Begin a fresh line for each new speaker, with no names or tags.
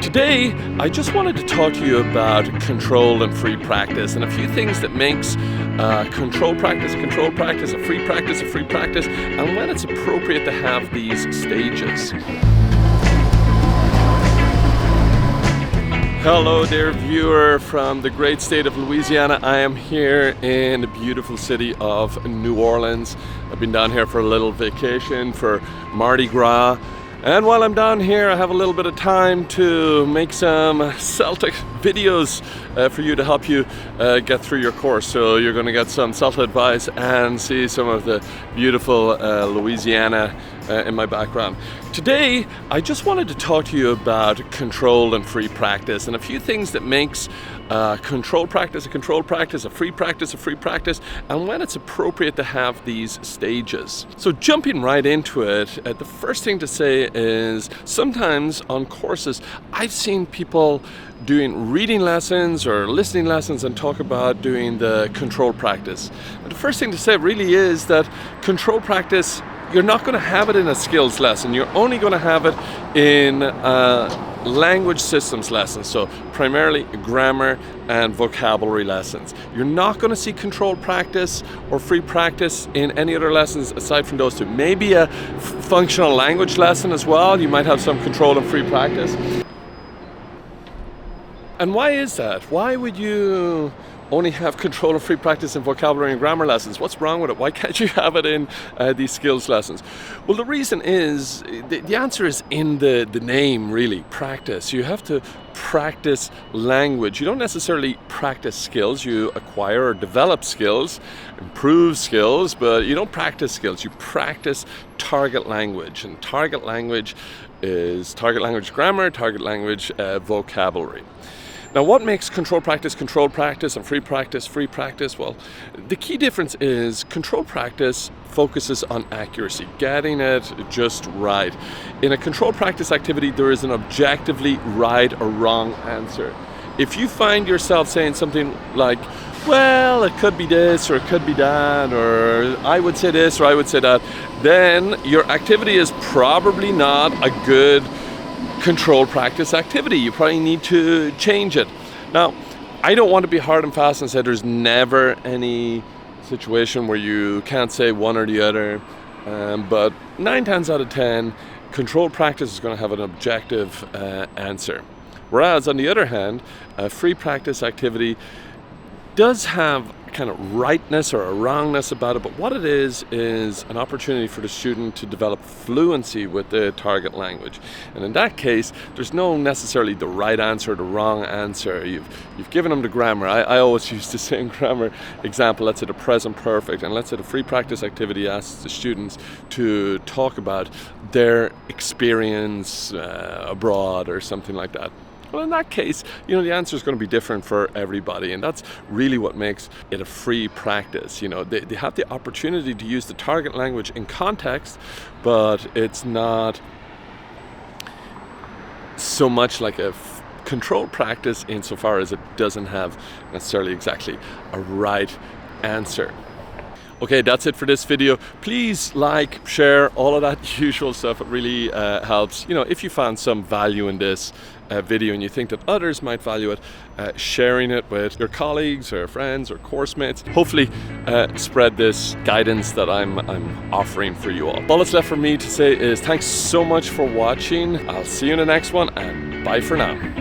Today, I just wanted to talk to you about controlled and free practice and a few things that makes controlled practice, a free practice, and when it's appropriate to have these stages. Hello dear viewer from the great state of Louisiana. I am here in the beautiful city of New Orleans. I've been down here for a little vacation for Mardi Gras. And while I'm down here, I have a little bit of time to make some Celtic videos for you to help you get through your course. So you're going to get some Celtic advice and see some of the beautiful Louisiana in my background. Today, I just wanted to talk to you about controlled and free practice and a few things that makes controlled practice, a free practice, and when it's appropriate to have these stages. So jumping right into it, the first thing to say is sometimes on courses, I've seen people doing reading lessons or listening lessons and talk about doing the controlled practice. And the first thing to say really is that controlled practice, you're not going to have it in a skills lesson. You're only going to have it in language systems lessons, so primarily grammar and vocabulary lessons. You're not going to see controlled practice or free practice in any other lessons aside from those two. Maybe a functional language lesson as well. You might have some controlled and free practice. And why is that? Why would you only have control and free practice in vocabulary and grammar lessons? What's wrong with it? Why can't you have it in these skills lessons? Well, the reason is, the answer is in the name, really, practice. You have to practice language. You don't necessarily practice skills. You acquire or develop skills, improve skills, but you don't practice skills. You practice target language. And target language is target language grammar, target language vocabulary. Now, what makes controlled practice, and free practice? Well, the key difference is controlled practice focuses on accuracy, getting it just right. In a controlled practice activity, there is an objectively right or wrong answer. If you find yourself saying something like, well, it could be this or it could be that, or I would say this or I would say that, then your activity is probably not a good controlled practice activity. You probably need to change it. Now, I don't want to be hard and fast and say there's never any situation where you can't say one or the other, but 9 times out of 10, controlled practice is going to have an objective answer. Whereas, on the other hand, a free practice activity does have kind of rightness or a wrongness about it, but what it is an opportunity for the student to develop fluency with the target language. And in that case, there's no necessarily the right answer or the wrong answer. You've given them the grammar. I always used to say in grammar example, let's say the present perfect, and let's say the free practice activity asks the students to talk about their experience abroad or something like that. Well, in that case, the answer is going to be different for everybody, and that's really what makes it a free practice. They have the opportunity to use the target language in context, but it's not so much like a controlled practice insofar as it doesn't have necessarily exactly a right answer. Okay, that's it for this video. Please like, share, all of that usual stuff. It really helps. If you found some value in this video and you think that others might value it, sharing it with your colleagues or friends or course mates. Hopefully spread this guidance that I'm offering for you all. All that's left for me to say is thanks so much for watching. I'll see you in the next one, and bye for now.